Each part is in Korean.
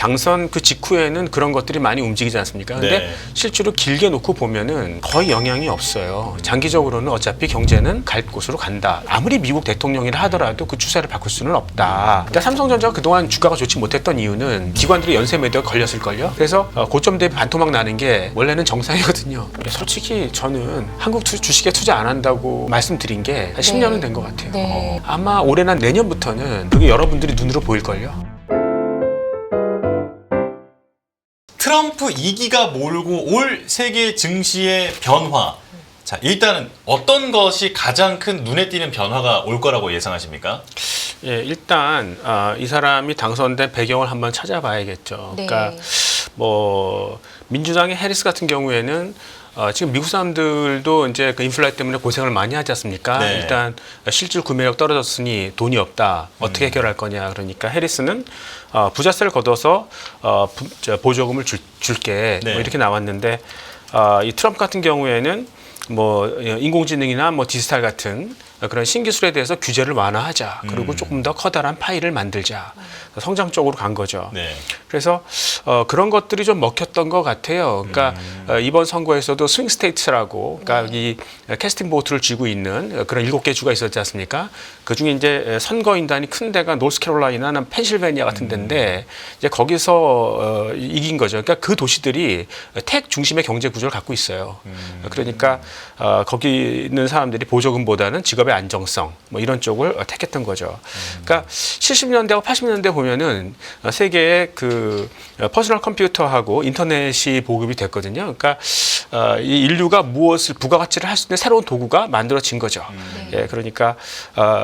당선 그 직후에는 그런 것들이 많이 움직이지 않습니까? 근데 네. 실제로 길게 놓고 보면은 거의 영향이 없어요. 장기적으로는 어차피 경제는 갈 곳으로 간다. 아무리 미국 대통령이라 하더라도 그 추세를 바꿀 수는 없다. 그러니까 삼성전자가 그동안 주가가 좋지 못했던 이유는 기관들의 연쇄 매도가 걸렸을걸요. 그래서 고점 대비 반토막 나는 게 원래는 정상이거든요. 솔직히 저는 한국 주식에 투자 안 한다고 말씀드린 게 한 10년은 된 것 같아요. 네. 아마 올해나 내년부터는 그게 여러분들이 눈으로 보일걸요. 트럼프 2기가 몰고 올 세계 증시의 변화. 자, 일단은 어떤 것이 가장 큰 눈에 띄는 변화가 올 거라고 예상하십니까? 예, 일단 이 사람이 당선된 배경을 한번 찾아봐야겠죠. 네. 그러니까 뭐 민주당의 해리스 같은 경우에는 지금 미국 사람들도 이제 그 인플레 때문에 고생을 많이 하지 않습니까? 네. 일단 실질 구매력 떨어졌으니 돈이 없다. 어떻게 해결할 거냐. 그러니까 해리스는 부자세를 걷어서 보조금을 줄게. 네. 뭐 이렇게 나왔는데 이 트럼프 같은 경우에는 뭐 인공지능이나 뭐 디지털 같은 그런 신기술에 대해서 규제를 완화하자. 그리고 조금 더 커다란 파이를 만들자. 성장 쪽으로 간 거죠. 네. 그래서 그런 것들이 좀 먹혔던 것 같아요. 그러니까 이번 선거에서도 스윙 스테이트라고, 그러니까 이 캐스팅 보트를 쥐고 있는 그런 7개 주가 있었지 않습니까? 그 중에 이제 선거인단이 큰 데가 노스캐롤라이나나 펜실베니아 같은 데인데 이제 거기서 이긴 거죠. 그러니까 그 도시들이 택 중심의 경제 구조를 갖고 있어요. 그러니까 거기 있는 사람들이 보조금보다는 직업의 안정성 뭐 이런 쪽을 택했던 거죠. 그러니까 70년대하고 80년대 보면은 세계의 그 퍼스널 컴퓨터하고 인터넷이 보급이 됐거든요. 그러니까 이 인류가 무엇을 부가가치를 할 수 있는 새로운 도구가 만들어진 거죠. 예, 그러니까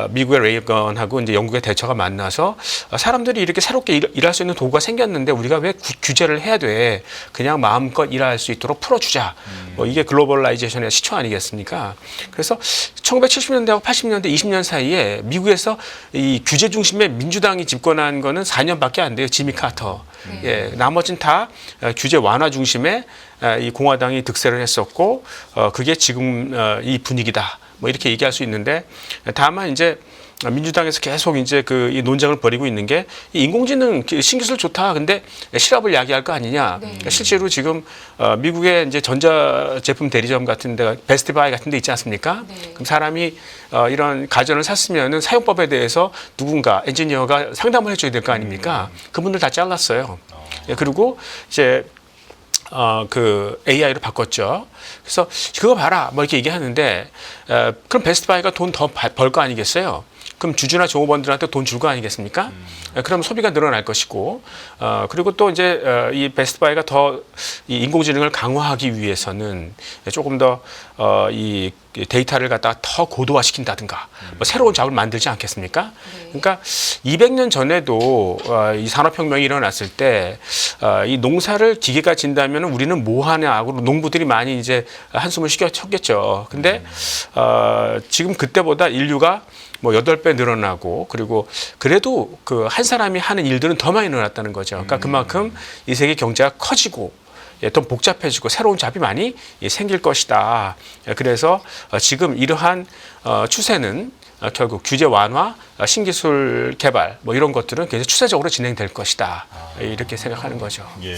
미국의 레이건하고 이제 영국의 대처가 만나서 사람들이 이렇게 새롭게 일할 수 있는 도구가 생겼는데 우리가 왜 규제를 해야 돼? 그냥 마음껏 일할 수 있도록 풀어주자. 뭐 이게 글로벌라이제이션의 시초 아니겠습니까? 그래서 1970년대하고 80년대 20년 사이에 미국에서 이 규제 중심의 민주당이 집권한 거는 4년밖에 안 돼요. 지미 카터. 예, 나머지는 다 규제 완화 중심의 이 공화당이 득세를 했었고 그게 지금 이 분위기다. 뭐 이렇게 얘기할 수 있는데 다만 이제 민주당에서 계속 이제 이 논쟁을 벌이고 있는 게 이 인공지능 신기술 좋다. 근데 실업을 야기할 거 아니냐. 네. 실제로 지금 미국의 이제 전자제품 대리점 같은 데가 베스트바이 같은 데 있지 않습니까? 네. 그럼 사람이 이런 가전을 샀으면은 사용법에 대해서 누군가 엔지니어가 상담을 해줘야 될 거 아닙니까? 그분들 다 잘랐어요. 예, 그리고 이제 그 AI로 바꿨죠. 그래서 그거 봐라 뭐 이렇게 얘기하는데 그럼 베스트바이가 돈 더 벌 거 아니겠어요? 그럼 주주나 종업원들한테 돈 줄 거 아니겠습니까? 그럼 소비가 늘어날 것이고, 그리고 또 이제 이 베스트바이가 더 이 인공지능을 강화하기 위해서는 조금 더 이 데이터를 갖다가 더 고도화시킨다든가, 뭐 새로운 작업을 만들지 않겠습니까? 그러니까 200년 전에도 이 산업혁명이 일어났을 때 이 농사를 기계가 진다면 우리는 뭐 하냐고 농부들이 많이 이제 한숨을 쉬었겠죠. 근데 지금 그때보다 인류가 뭐 8배 늘어나고 그리고 그래도 그 한 사람이 하는 일들은 더 많이 늘어났다는 거죠. 그러니까 그만큼 이 세계 경제가 커지고 더 복잡해지고 새로운 잡이 많이 생길 것이다. 그래서 지금 이러한 추세는 결국 규제 완화, 신기술 개발 뭐 이런 것들은 굉장히 추세적으로 진행될 것이다. 이렇게 생각하는 거죠. 예.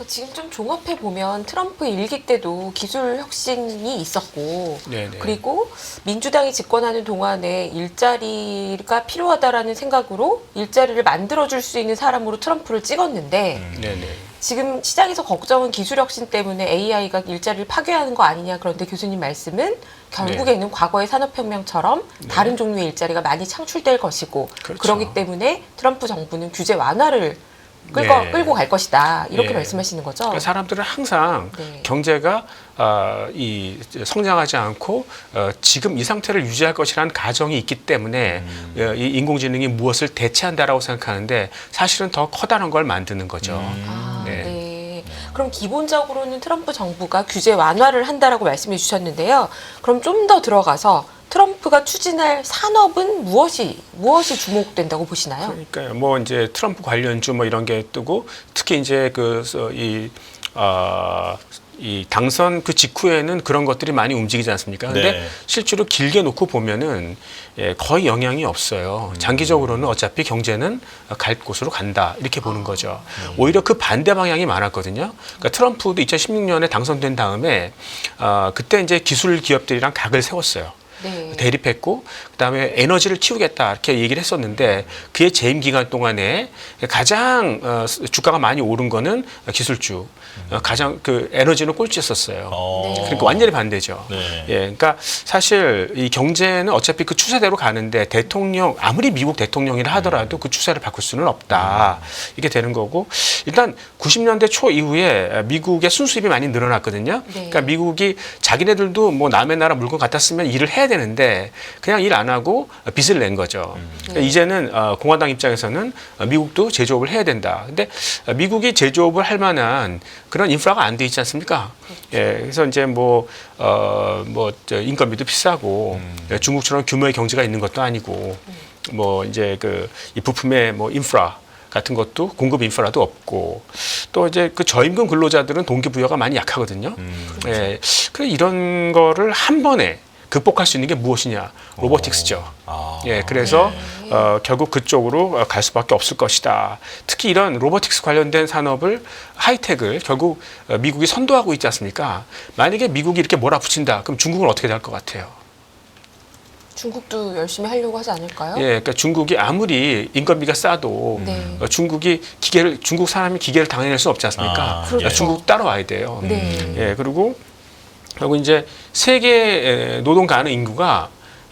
지금 좀 종합해 보면 트럼프 일기 때도 기술 혁신이 있었고, 네네. 그리고 민주당이 집권하는 동안에 일자리가 필요하다라는 생각으로 일자리를 만들어줄 수 있는 사람으로 트럼프를 찍었는데, 네네. 지금 시장에서 걱정은 기술 혁신 때문에 AI가 일자리를 파괴하는 거 아니냐. 그런데 교수님 말씀은 결국에는 과거의 산업혁명처럼 다른 종류의 일자리가 많이 창출될 것이고, 그렇죠. 그렇기 때문에 트럼프 정부는 규제 완화를 네. 끌고 갈 것이다. 이렇게 예. 말씀하시는 거죠. 그러니까 사람들은 항상 네. 경제가 이 성장하지 않고 지금 이 상태를 유지할 것이라는 가정이 있기 때문에 이 인공지능이 무엇을 대체한다라고 생각하는데 사실은 더 커다란 걸 만드는 거죠. 네. 네. 그럼 기본적으로는 트럼프 정부가 규제 완화를 한다라고 말씀해 주셨는데요. 그럼 좀 더 들어가서 트럼프가 추진할 산업은 무엇이 주목된다고 보시나요? 그러니까요. 뭐 이제 트럼프 관련주 뭐 이런 게 뜨고 특히 이제 이 당선 그 직후에는 그런 것들이 많이 움직이지 않습니까? 근데 네. 실제로 길게 놓고 보면은 거의 영향이 없어요. 장기적으로는 어차피 경제는 갈 곳으로 간다 이렇게 보는 거죠. 오히려 그 반대 방향이 많았거든요. 그러니까 트럼프도 2016년에 당선된 다음에 그때 이제 기술 기업들이랑 각을 세웠어요. 네. 대립했고 그다음에 에너지를 키우겠다 이렇게 얘기를 했었는데 그의 재임 기간 동안에 가장 주가가 많이 오른 거는 기술주, 가장 그 에너지는 꼴찌였었어요. 네. 그러니까 완전히 반대죠. 네. 예, 그러니까 사실 이 경제는 어차피 그 추세대로 가는데 대통령 아무리 미국 대통령이라 하더라도 그 추세를 바꿀 수는 없다. 이게 되는 거고 일단 90년대 초 이후에 미국의 순수입이 많이 늘어났거든요. 네. 그러니까 미국이 자기네들도 뭐 남의 나라 물건 갖다 쓰면 일을 해야 되는데 그냥 일 안 하고 빚을 낸 거죠. 그러니까 이제는 공화당 입장에서는 미국도 제조업을 해야 된다. 근데 미국이 제조업을 할 만한 그런 인프라가 안 돼 있지 않습니까? 예, 그래서 이제 저 인건비도 비싸고 중국처럼 규모의 경제가 있는 것도 아니고 뭐 이제 이 부품의 뭐 인프라 같은 것도 공급 인프라도 없고 또 이제 그 저임금 근로자들은 동기부여가 많이 약하거든요. 예, 그래 이런 거를 한 번에 극복할 수 있는 게 무엇이냐? 로보틱스죠. 예, 그래서 결국 그쪽으로 갈 수밖에 없을 것이다. 특히 이런 로보틱스 관련된 산업을 하이텍을 결국 미국이 선도하고 있지 않습니까? 만약에 미국이 이렇게 몰아붙인다, 그럼 중국은 어떻게 될 것 같아요? 중국도 열심히 하려고 하지 않을까요? 예, 그러니까 중국이 아무리 인건비가 싸도 네. 중국 사람이 기계를 당해낼 수 없지 않습니까? 그렇죠. 중국 따라와야 돼요. 네. 예, 그리고 이제 세계 노동 가능 인구가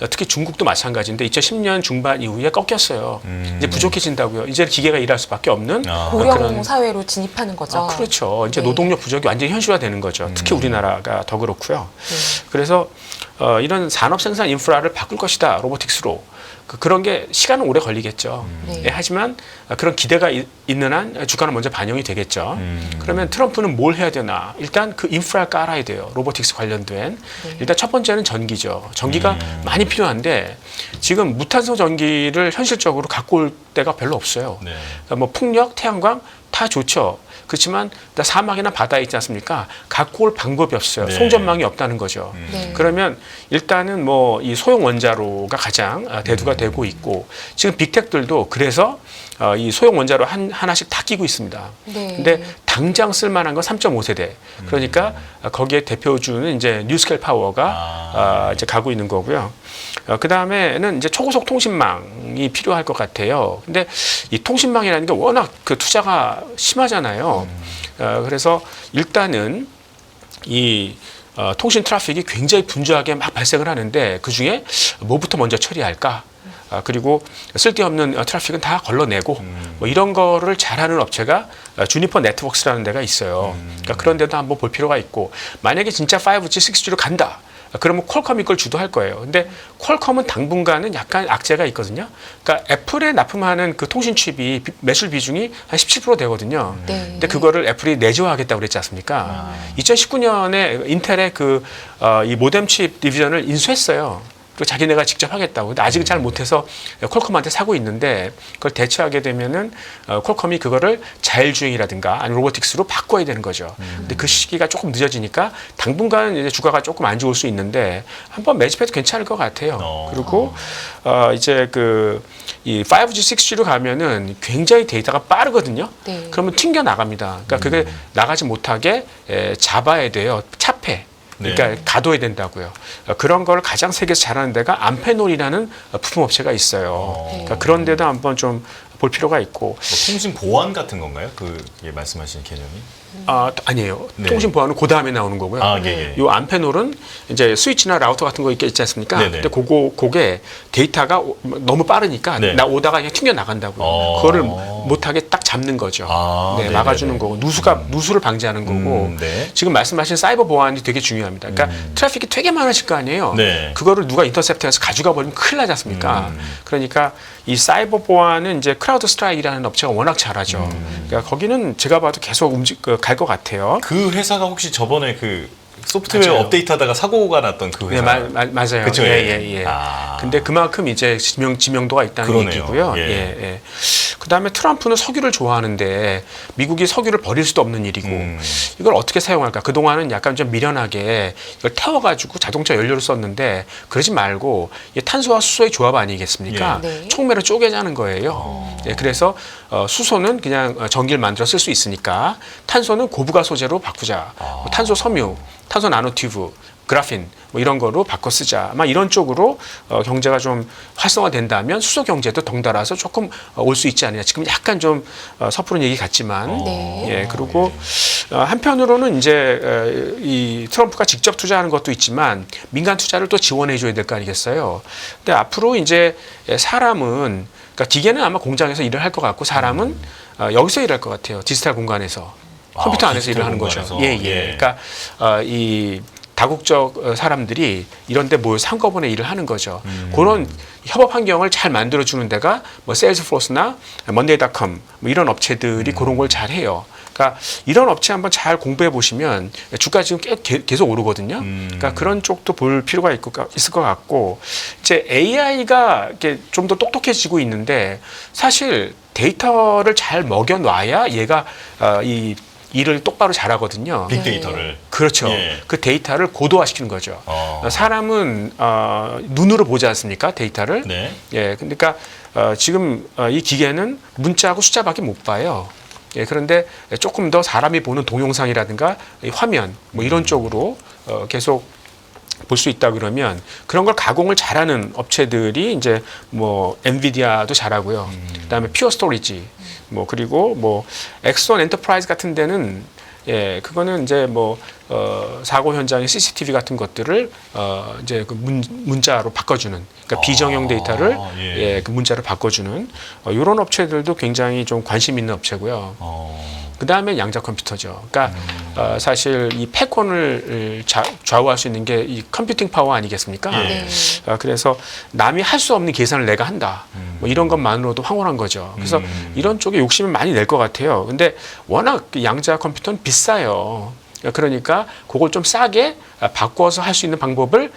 특히 중국도 마찬가지인데 2010년 중반 이후에 꺾였어요. 이제 부족해진다고요. 이제 기계가 일할 수밖에 없는 고령 그런 사회로 진입하는 거죠. 그렇죠. 이제 네. 노동력 부족이 완전히 현실화되는 거죠. 특히 우리나라가 더 그렇고요. 네. 그래서 이런 산업 생산 인프라를 바꿀 것이다. 로보틱스로. 그런 게 시간은 오래 걸리겠죠. 네. 예, 하지만 그런 기대가 있는 한 주가는 먼저 반영이 되겠죠. 그러면 트럼프는 뭘 해야 되나? 일단 그 인프라를 깔아야 돼요. 로보틱스 관련된. 일단 첫 번째는 전기죠. 전기가 많이 필요한데 지금 무탄소 전기를 현실적으로 갖고 올 데가 별로 없어요. 네. 그러니까 뭐 풍력, 태양광 다 좋죠. 그렇지만 사막이나 바다에 있지 않습니까? 갖고 올 방법이 없어요. 네. 송전망이 없다는 거죠. 네. 그러면 일단은 뭐 이 소형 원자로가 가장 대두가 되고 있고 지금 빅텍들도 그래서 이 소형 원자로 하나씩 다 끼고 있습니다. 네. 근데 당장 쓸만한 건 3.5세대. 그러니까 거기에 대표주는 이제 뉴스케일 파워가 이제 가고 있는 거고요. 그 다음에는 이제 초고속 통신망이 필요할 것 같아요. 근데 이 통신망이라는 게 워낙 그 투자가 심하잖아요. 그래서 일단은 이 통신 트래픽이 굉장히 분주하게 막 발생을 하는데 그 중에 뭐부터 먼저 처리할까? 그리고 쓸데없는 트래픽은 다 걸러내고 뭐 이런 거를 잘하는 업체가 주니퍼 네트워크스라는 데가 있어요. 그러니까 그런 데도 한번 볼 필요가 있고 만약에 진짜 5G, 6G로 간다. 그러면 퀄컴이 그걸 주도할 거예요. 근데 퀄컴은 당분간은 약간 악재가 있거든요. 그러니까 애플에 납품하는 그 통신 칩이 매출 비중이 한 17% 되거든요. 네. 근데 그거를 애플이 내재화하겠다고 그랬지 않습니까? 2019년에 인텔의 이 모뎀 칩 디비전을 인수했어요. 그리고 자기네가 직접 하겠다고. 근데 아직은 잘 못해서 퀄컴한테 사고 있는데 그걸 대체하게 되면은 퀄컴이 그거를 자율주행이라든가 아니면 로보틱스로 바꿔야 되는 거죠. 근데 그 시기가 조금 늦어지니까 당분간 이제 주가가 조금 안 좋을 수 있는데 한번 매집해도 괜찮을 것 같아요. 그리고 이제 이 5G, 6G로 가면은 굉장히 데이터가 빠르거든요. 네. 그러면 튕겨 나갑니다. 그러니까 그게 나가지 못하게 잡아야 돼요. 차폐. 그러니까 가둬야 된다고요. 그런 걸 가장 세계에서 잘하는 데가 암페놀이라는 부품업체가 있어요. 그러니까 그런 데도 한번 좀 볼 필요가 있고. 뭐 통신 보안 같은 건가요? 그게 말씀하시는 개념이? 아니에요. 네. 통신 보안은 그 다음에 나오는 거고요. 예. 요 암페놀은 이제 스위치나 라우터 같은 거 있지 않습니까? 네네. 근데 그게 데이터가 너무 빠르니까 네. 오다가 그냥 튕겨 나간다고요. 그거를 못하게 딱 잡는 거죠. 네, 네네네. 막아주는 거고 누수를 방지하는 거고. 네. 지금 말씀하신 사이버 보안이 되게 중요합니다. 그러니까 트래픽이 되게 많으실 거 아니에요. 네. 그거를 누가 인터셉트해서 가져가 버리면 큰일 나지 않습니까? 그러니까 이 사이버 보안은 이제 크라우드 스트라이크라는 업체가 워낙 잘하죠. 그러니까 거기는 제가 봐도 계속 갈 것 같아요. 그 회사가 혹시 저번에 그 소프트웨어 맞아요. 업데이트하다가 사고가 났던 그 네, 회사? 맞아요. 그쵸? 예. 근데 그만큼 이제 지명도가 있다는 그러네요. 얘기고요. 예. 그다음에 트럼프는 석유를 좋아하는데 미국이 석유를 버릴 수도 없는 일이고 이걸 어떻게 사용할까? 그동안은 약간 좀 미련하게 이걸 태워가지고 자동차 연료를 썼는데 그러지 말고 이 탄소와 수소의 조합 아니겠습니까? 예. 네. 촉매로 쪼개자는 거예요. 예, 그래서 수소는 그냥 전기를 만들어 쓸 수 있으니까 탄소는 고부가 소재로 바꾸자. 뭐 탄소 섬유, 탄소 나노튜브, 그라핀 뭐 이런 거로 바꿔 쓰자. 아마 이런 쪽으로 경제가 좀 활성화된다면 수소 경제도 덩달아서 조금 올 수 있지 않느냐. 지금 약간 좀 섣부른 얘기 같지만, 네. 예 그리고 한편으로는 이제 이 트럼프가 직접 투자하는 것도 있지만 민간 투자를 또 지원해 줘야 될 거 아니겠어요. 근데 앞으로 이제 사람은 그러니까 기계는 아마 공장에서 일을 할 것 같고 사람은 여기서 일할 것 같아요. 디지털 공간에서 컴퓨터 안에서 디지털 일을 하는 거죠. 공간에서. 예, 예. 그러니까 이 다국적 사람들이 이런 데 모여서 한꺼번에 일을 하는 거죠. 그런 협업 환경을 잘 만들어 주는 데가 뭐 세일즈포스나 먼데이닷컴 뭐 이런 업체들이 그런 걸 잘 해요. 그러니까 이런 업체 한번 잘 공부해 보시면 주가 지금 계속 오르거든요. 그러니까 그런 쪽도 볼 필요가 있을 것 같고 이제 AI가 좀 더 똑똑해지고 있는데 사실 데이터를 잘 먹여 놔야 얘가 이 일을 똑바로 잘하거든요. 빅데이터를. 그렇죠. 예. 그 데이터를 고도화시키는 거죠. 사람은 눈으로 보지 않습니까? 데이터를. 네. 예, 그러니까 지금 이 기계는 문자하고 숫자밖에 못 봐요. 예, 그런데 조금 더 사람이 보는 동영상이라든가 이 화면 뭐 이런 쪽으로 계속 볼 수 있다 그러면 그런 걸 가공을 잘하는 업체들이 이제 뭐 엔비디아도 잘하고요. 그다음에 퓨어 스토리지 뭐 그리고 뭐 엑소원 엔터프라이즈 같은 데는 예 그거는 이제 뭐 사고 현장의 CCTV 같은 것들을 이제 그 문자로 바꿔주는 그러니까 비정형 데이터를 예. 그 문자로 바꿔주는 이런 업체들도 굉장히 좀 관심 있는 업체고요. 그 다음에 양자 컴퓨터죠. 그러니까 사실 이 패권을 좌우할 수 있는 게 이 컴퓨팅 파워 아니겠습니까? 예. 그래서 남이 할 수 없는 계산을 내가 한다. 뭐 이런 것만으로도 황홀한 거죠. 그래서 이런 쪽에 욕심을 많이 낼 것 같아요. 근데 워낙 양자 컴퓨터는 비싸요. 그러니까 그걸 좀 싸게 바꿔서 할 수 있는 방법을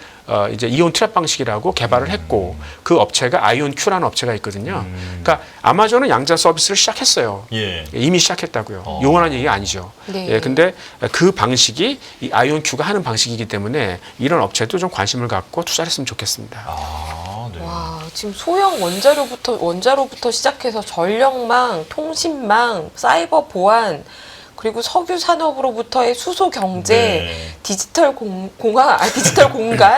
이제 이온 트랩 방식이라고 개발을 했고 그 업체가 아이온 큐라는 업체가 있거든요. 그러니까 아마존은 양자 서비스를 시작했어요. 예. 이미 시작했다고요. 용언한 얘기가 아니죠. 네. 예, 근데 그 방식이 이 아이온 큐가 하는 방식이기 때문에 이런 업체도 좀 관심을 갖고 투자를 했으면 좋겠습니다. 네. 와, 지금 소형 원자로부터 시작해서 전력망, 통신망, 사이버 보안, 그리고 석유 산업으로부터의 수소 경제, 네. 디지털 공간,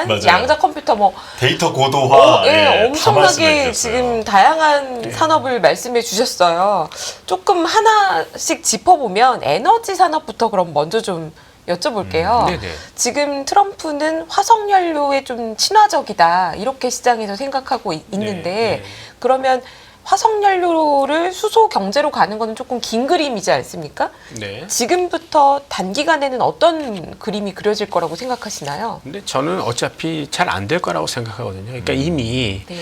맞아요. 양자 컴퓨터 뭐 데이터 고도화. 예, 다 말씀해 엄청나게 주셨어요. 지금 다양한 산업을 말씀해 주셨어요. 조금 하나씩 짚어보면 에너지 산업부터 그럼 먼저 좀 여쭤볼게요. 네네. 지금 트럼프는 화석연료에 좀 친화적이다 이렇게 시장에서 생각하고 있는데 네. 그러면 화석연료를 수소 경제로 가는 거는 조금 긴 그림이지 않습니까? 네. 지금부터 단기간에는 어떤 그림이 그려질 거라고 생각하시나요? 근데 저는 어차피 잘 안 될 거라고 생각하거든요. 그러니까 이미 네.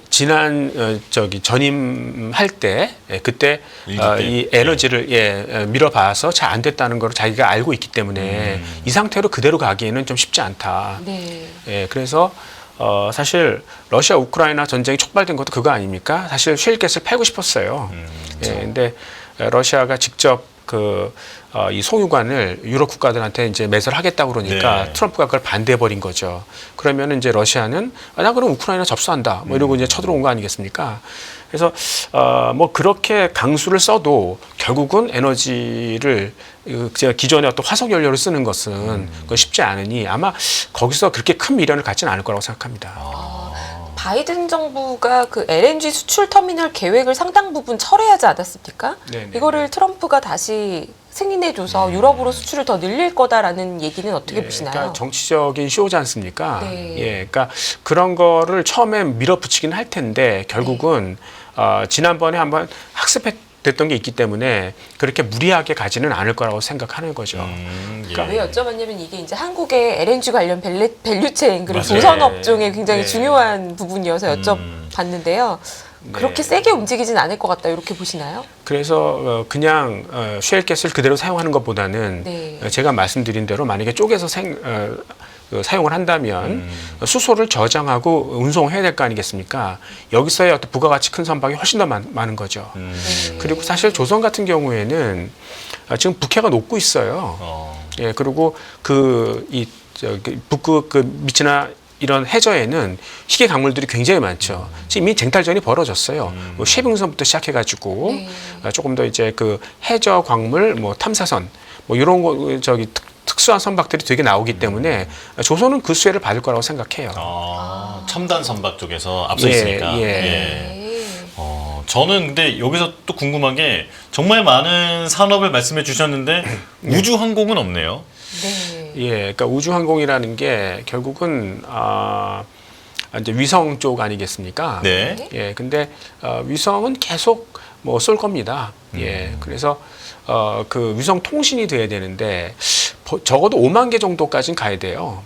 지난 전임할 때 그때 일기 때. 이 에너지를 밀어봐서 잘 안 됐다는 걸 자기가 알고 있기 때문에 이 상태로 그대로 가기에는 좀 쉽지 않다. 네. 예, 그래서 사실 러시아 우크라이나 전쟁이 촉발된 것도 그거 아닙니까? 사실 셰일가스를 팔고 싶었어요. 예, 근데 러시아가 직접 이 송유관을 유럽 국가들한테 이제 매설하겠다고 그러니까 네. 트럼프가 그걸 반대해 버린 거죠. 그러면 이제 러시아는 나 그럼 우크라이나 접수한다. 뭐 이러고 이제 쳐들어온 거 아니겠습니까? 그래서 뭐 그렇게 강수를 써도 결국은 에너지를 제가 기존의 어떤 화석 연료를 쓰는 것은 그건 쉽지 않으니 아마 거기서 그렇게 큰 미련을 갖지는 않을 거라고 생각합니다. 바이든 정부가 그 LNG 수출 터미널 계획을 상당 부분 철회하지 않았습니까? 네네. 이거를 트럼프가 다시 승인해줘서 유럽으로 수출을 더 늘릴 거다라는 얘기는 어떻게 예, 보시나요? 그러니까 정치적인 쇼지 않습니까? 네. 예, 그러니까 그런 거를 처음에 밀어붙이긴 할 텐데 결국은 지난번에 한번 학습됐던 게 있기 때문에 그렇게 무리하게 가지는 않을 거라고 생각하는 거죠. 그러니까 왜 여쭤봤냐면 이게 이제 한국의 LNG 관련 밸류체인 그리고 맞아요. 조선업종의 굉장히 네. 중요한 부분이어서 여쭤봤는데요. 그렇게 세게 움직이진 않을 것 같다 이렇게 보시나요? 그래서 그냥 셰일가스를 그대로 사용하는 것보다는 네. 제가 말씀드린 대로 만약에 쪼개서 사용을 한다면 수소를 저장하고 운송해야 될 거 아니겠습니까? 여기서의 어떤 부가가치 큰 선박이 훨씬 더 많은 거죠. 그리고 사실 조선 같은 경우에는 지금 북해가 녹고 있어요. 예, 그리고 북극 밑이나 이런 해저에는 희귀 강물들이 굉장히 많죠. 지금 이미 쟁탈전이 벌어졌어요. 뭐 쉐빙선부터 시작해가지고 조금 더 이제 그 해저 광물, 뭐 탐사선, 뭐 이런 거 특수한 선박들이 되게 나오기 때문에 조선은 그 수혜를 받을 거라고 생각해요. 첨단 선박 쪽에서 앞서 있으니까. 저는 근데 여기서 또 궁금한 게 정말 많은 산업을 말씀해 주셨는데 우주 항공은 없네요. 네. 예, 그러니까 우주항공이라는 게 결국은 이제 위성 쪽 아니겠습니까? 네. 예, 근데 위성은 계속 뭐 쏠 겁니다. 예, 그래서 그 위성 통신이 돼야 되는데 적어도 5만 개 정도까지는 가야 돼요.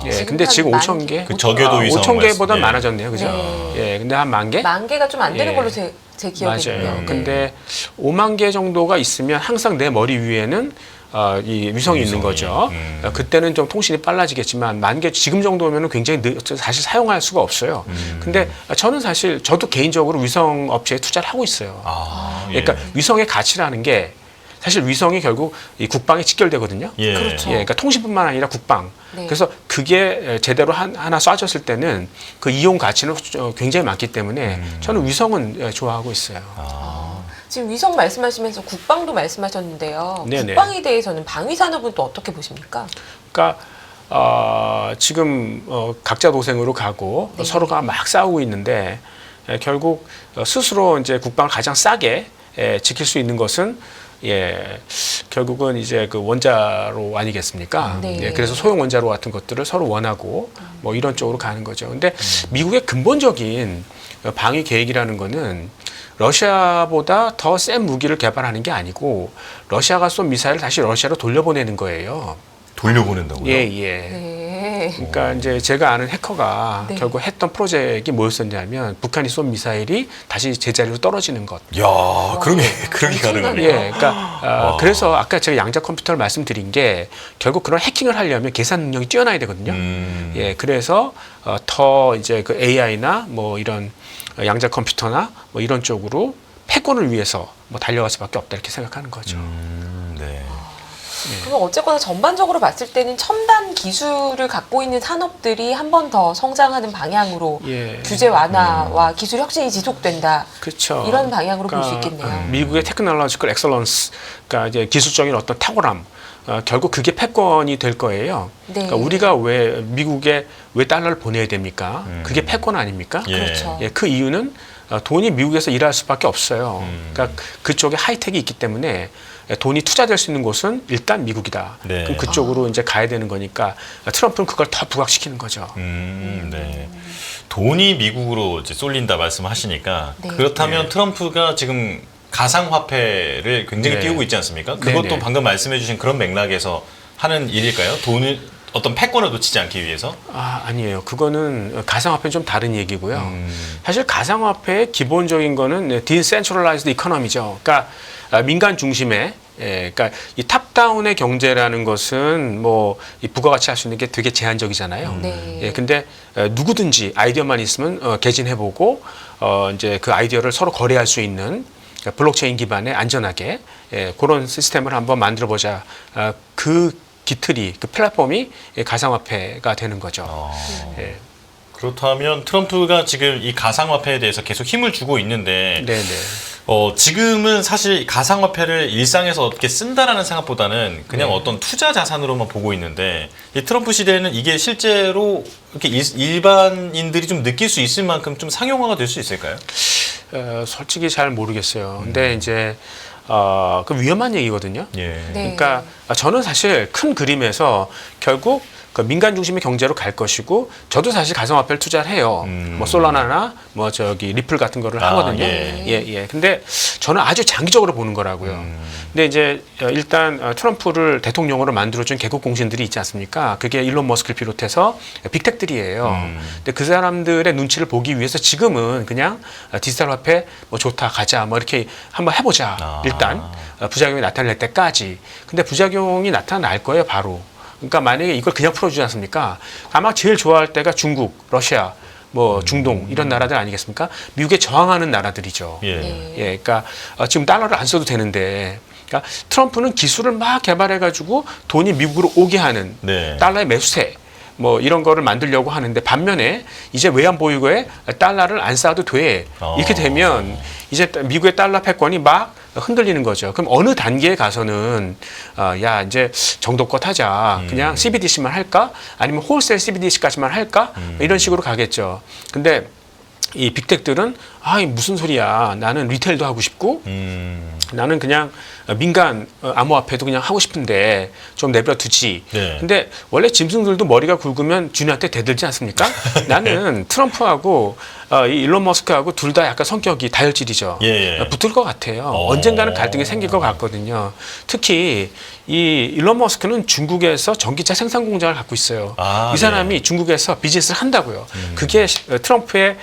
예, 근데 지금 5천 개, 그 저궤도 위성 5천 개보다 예. 많아졌네요, 그죠? 네. 예, 근데 한 1만 개? 10,000개가 좀 안 되는 예. 걸로 제 기억이네요. 맞아요. 네. 근데 5만 개 정도가 있으면 항상 내 머리 위에는 이 위성이 있는 거죠. 그때는 좀 통신이 빨라지겠지만 10,000개 지금 정도면은 굉장히 사실 사용할 수가 없어요. 근데 저는 사실 저도 개인적으로 위성 업체에 투자를 하고 있어요. 그러니까 위성의 가치라는 게 사실 위성이 결국 이 국방에 직결되거든요. 예. 그렇죠. 예, 그러니까 통신뿐만 아니라 국방. 네. 그래서 그게 제대로 하나 쏴졌을 때는 그 이용 가치는 굉장히 많기 때문에 저는 위성은 좋아하고 있어요. 지금 위성 말씀하시면서 국방도 말씀하셨는데요. 네네. 국방에 대해서는 방위 산업은 또 어떻게 보십니까? 그러니까 지금 각자 도생으로 가고 네. 서로가 막 싸우고 있는데 결국 스스로 이제 국방을 가장 싸게 지킬 수 있는 것은 결국은 이제 그 원자로 아니겠습니까? 네. 예, 그래서 소형 원자로 같은 것들을 서로 원하고 뭐 이런 쪽으로 가는 거죠. 근데 미국의 근본적인 방위 계획이라는 거는 러시아보다 더 센 무기를 개발하는 게 아니고 러시아가 쏜 미사일을 다시 러시아로 돌려보내는 거예요. 돌려보낸다고요? 예. 네. 그러니까 이제 제가 아는 해커가 네. 결국 했던 프로젝트가 뭐였었냐면 북한이 쏜 미사일이 다시 제자리로 떨어지는 것. 야, 그렇게 가능하네요. 예, 그러니까 그래서 아까 제가 양자 컴퓨터를 말씀드린 게 결국 그런 해킹을 하려면 계산 능력이 뛰어나야 되거든요. 예, 그래서 더 이제 그 AI나 뭐 이런 양자 컴퓨터나 뭐 이런 쪽으로 패권을 위해서 뭐 달려갈 수밖에 없다 이렇게 생각하는 거죠. 네. 그럼 어쨌거나 전반적으로 봤을 때는 첨단 기술을 갖고 있는 산업들이 한 번 더 성장하는 방향으로 예. 규제 완화와 기술 혁신이 지속된다. 그렇죠. 이런 방향으로 볼 수 있겠네요. 미국의 테크놀로지컬 엑설런스, 그러니까 이제 기술적인 어떤 탁월함, 결국 그게 패권이 될 거예요. 네. 그러니까 우리가 왜 미국에 왜 달러를 보내야 됩니까? 그게 패권 아닙니까? 예. 그렇죠. 예, 그 이유는 돈이 미국에서 일할 수밖에 없어요. 그러니까 그쪽에 하이텍이 있기 때문에 돈이 투자될 수 있는 곳은 일단 미국이다. 네. 그럼 그쪽으로 이제 가야 되는 거니까 트럼프는 그걸 더 부각시키는 거죠. 네. 돈이 미국으로 이제 쏠린다 말씀하시니까 네. 그렇다면 트럼프가 지금 가상화폐를 굉장히 네. 띄우고 있지 않습니까? 그것도 네네. 방금 말씀해주신 그런 맥락에서 하는 일일까요? 돈을 어떤 패권을 놓치지 않기 위해서? 아니에요. 그거는 가상화폐는 좀 다른 얘기고요. 사실 가상화폐의 기본적인 거는 디센트럴라이즈드 이코노미죠. 그러니까 민간 중심의 그러니까 이 탑다운의 경제라는 것은 뭐 이 부가가치 할 수 있는 게 되게 제한적이잖아요. 네. 예, 근데 누구든지 아이디어만 있으면 개진해보고 이제 그 아이디어를 서로 거래할 수 있는 블록체인 기반의 안전하게 그런 시스템을 한번 만들어보자. 그 기틀이 그 플랫폼이 가상화폐가 되는 거죠. 예. 그렇다면 트럼프가 지금 이 가상화폐에 대해서 계속 힘을 주고 있는데 네네. 지금은 사실 가상화폐를 일상에서 어떻게 쓴다라는 생각보다는 그냥 어떤 투자 자산으로만 보고 있는데 이 트럼프 시대에는 이게 실제로 이렇게 일반인들이 좀 느낄 수 있을 만큼 좀 상용화가 될 수 있을까요? 솔직히 잘 모르겠어요. 근데 이제 그 위험한 얘기거든요. 예. 네. 그러니까 저는 사실 큰 그림에서 결국 그 민간 중심의 경제로 갈 것이고 저도 사실 가상화폐를 투자를 해요. 뭐 솔라나나 뭐 저기 리플 같은 거를 하거든요. 예. 근데 저는 아주 장기적으로 보는 거라고요. 근데 이제 일단 트럼프를 대통령으로 만들어준 개국 공신들이 있지 않습니까? 그게 일론 머스크를 비롯해서 빅텍들이에요. 근데 그 사람들의 눈치를 보기 위해서 지금은 그냥 디지털 화폐 뭐 좋다 가자 뭐 이렇게 한번 해보자. 일단 부작용이 나타날 때까지. 근데 부작용이 나타날 거예요, 바로. 그러니까 만약에 이걸 그냥 풀어주지 않습니까? 아마 제일 좋아할 때가 중국, 러시아, 뭐 중동 이런 나라들 아니겠습니까? 미국에 저항하는 나라들이죠. 예. 예, 그러니까 지금 달러를 안 써도 되는데, 그러니까 트럼프는 기술을 막 개발해가지고 돈이 미국으로 오게 하는 네. 달러의 매수세 뭐 이런 거를 만들려고 하는데, 반면에 이제 외환 보유고에 달러를 안 쌓아도 돼. 이렇게 되면 이제 미국의 달러 패권이 막 흔들리는 거죠. 그럼 어느 단계에 가서는 야 이제 정도껏 하자. 그냥 CBDC만 할까? 아니면 홀셀 CBDC까지만 할까? 이런 식으로 가겠죠. 근데 이 빅텍들은 이 무슨 소리야. 나는 리테일도 하고 싶고 나는 그냥 민간 암호화폐도 그냥 하고 싶은데 좀 내버려 두지. 네. 근데 원래 짐승들도 머리가 굵으면 쥐한테 대들지 않습니까? 나는 트럼프하고 이 일론 머스크하고 둘 다 약간 성격이 다혈질이죠. 예. 붙을 것 같아요. 언젠가는 갈등이 생길 것 같거든요. 특히 이 일론 머스크는 중국에서 전기차 생산 공장을 갖고 있어요. 이 사람이 중국에서 비즈니스를 한다고요. 그게 트럼프의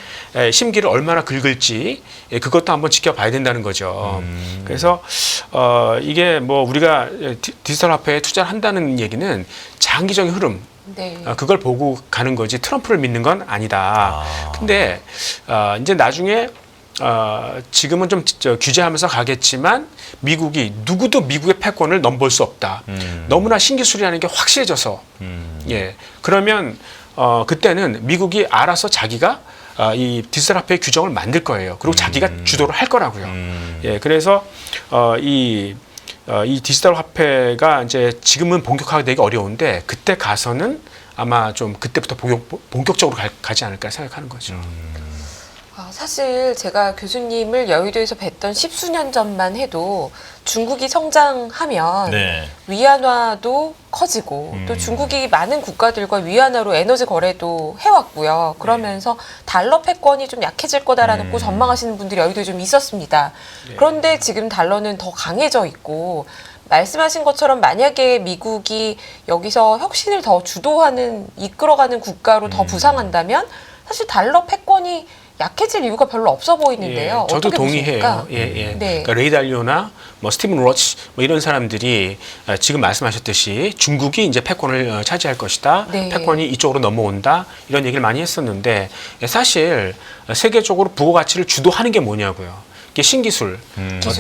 심기를 얼마나 긁을지 그것도 한번 지켜봐야 된다는 거죠. 그래서 이게 뭐 우리가 디지털 화폐에 투자를 한다는 얘기는 장기적인 흐름, 네. 그걸 보고 가는 거지 트럼프를 믿는 건 아니다. 근데 이제 나중에 지금은 좀 규제하면서 가겠지만 미국이 누구도 미국의 패권을 넘볼 수 없다. 너무나 신기술이라는 게 확실해져서 예 그러면 그때는 미국이 알아서 자기가 이 디지털 화폐의 규정을 만들 거예요. 그리고 자기가 주도를 할 거라고요. 예 그래서 이 디지털 화폐가 이제 지금은 본격화되기 어려운데 그때 가서는 아마 좀 그때부터 본격적으로 가지 않을까 생각하는 거죠. 사실 제가 교수님을 여의도에서 뵀던 10수년 전만 해도 중국이 성장하면 네. 위안화도 커지고 또 중국이 많은 국가들과 위안화로 에너지 거래도 해왔고요. 그러면서 달러 패권이 좀 약해질 거다라고 전망하시는 분들이 여의도에 좀 있었습니다. 그런데 지금 달러는 더 강해져 있고 말씀하신 것처럼 만약에 미국이 여기서 혁신을 더 주도하는 이끌어가는 국가로 더 부상한다면 사실 달러 패권이 약해질 이유가 별로 없어 보이는데요. 저도 어떻게 동의해요. 보십니까? 네. 네. 레이 달리오나 뭐 스티븐 로치 뭐 이런 사람들이 지금 말씀하셨듯이 중국이 이제 패권을 차지할 것이다. 네. 패권이 이쪽으로 넘어온다. 이런 얘기를 많이 했었는데 사실 세계적으로 부가가치를 주도하는 게 뭐냐고요. 이게 신기술,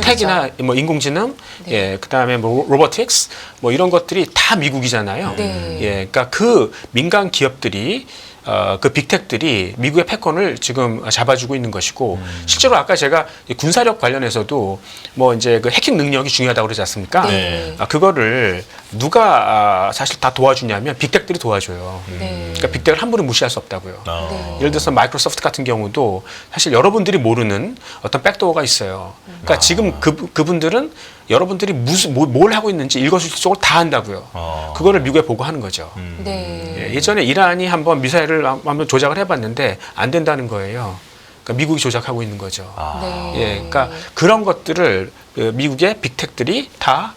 텍이나 뭐 인공지능, 네. 예, 그다음에 뭐 로보틱스, 뭐 이런 것들이 다 미국이잖아요. 네. 예, 그러니까 그 민간 기업들이 그 빅텍들이 미국의 패권을 지금 잡아주고 있는 것이고 실제로 아까 제가 군사력 관련해서도 뭐 이제 그 해킹 능력이 중요하다고 그러지 않습니까? 네. 그거를 누가 사실 다 도와주냐면 빅텍들이 도와줘요. 네. 그러니까 빅텍을 함부로 무시할 수 없다고요. 네. 예를 들어서 마이크로소프트 같은 경우도 사실 여러분들이 모르는 어떤 백도어가 있어요. 그러니까 지금 그분들은 여러분들이 뭘 하고 있는지 일거수일투족을 다 한다고요. 그거를 미국에 보고하는 거죠. 네. 예전에 이란이 한번 미사일을 한번 조작을 해봤는데 안 된다는 거예요. 그러니까 미국이 조작하고 있는 거죠. 네. 예, 그러니까 그런 것들을 미국의 빅텍들이 다